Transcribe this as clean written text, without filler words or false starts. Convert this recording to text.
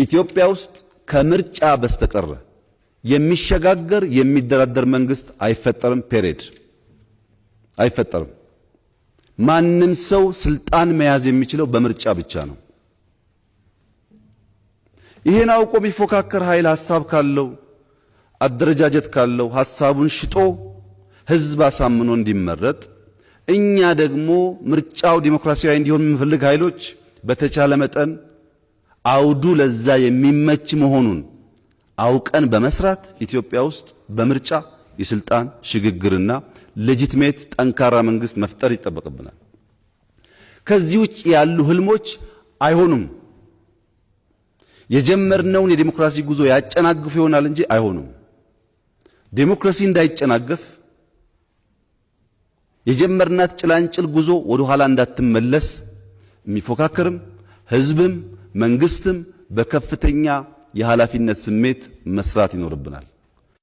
ኢትዮጵያ ውስጥ ከምርጫ በስተቀር የሚሸጋገር የሚደራደር መንግስት አይፈጠርም። ፔሬድ አይፈጠርም። ማንም ሰው ስልጣን መያዝ የሚችለው በምርጫ ብቻ ነው። ይሄን አውቆ የሚፎካከር ኃይል ሐሳብ ካለው አደረጃጀት ካለው ሐሳቡን ሽጦ ህዝብ አሳምኖ እንዲመረጥ፣ እኛ ደግሞ ምርጫው ዲሞክራሲያዊ እንዲሆን የምንፈልግ ኃይሎች በተቻለ መጠን አውዱ ለዛ የሚመች መሆኑን አውቀን በመስራት ኢትዮጵያ ውስጥ በምርጫ የስልጣን ሽግግርና ሌጂቲሜት ጠንካራ መንግስት መፍጠር ይጠበቅብናል። ከዚህ ውጭ ያሉ ህልሞች አይሆኑም። የጀመርነውን የዲሞክራሲ ጉዞ ያጨናግፉ ይሆናል እንጂ አይሆኑም። ዲሞክራሲ እንዳይጨናገፍ የጀመርናት ጭላንጭል ጉዞ ወደ ኋላ እንዳትመለስ የሚፎካከርም ህዝብም መንግስትም በከፍተኛ የኃላፊነት ስሜት መስራት ይኖርብናል።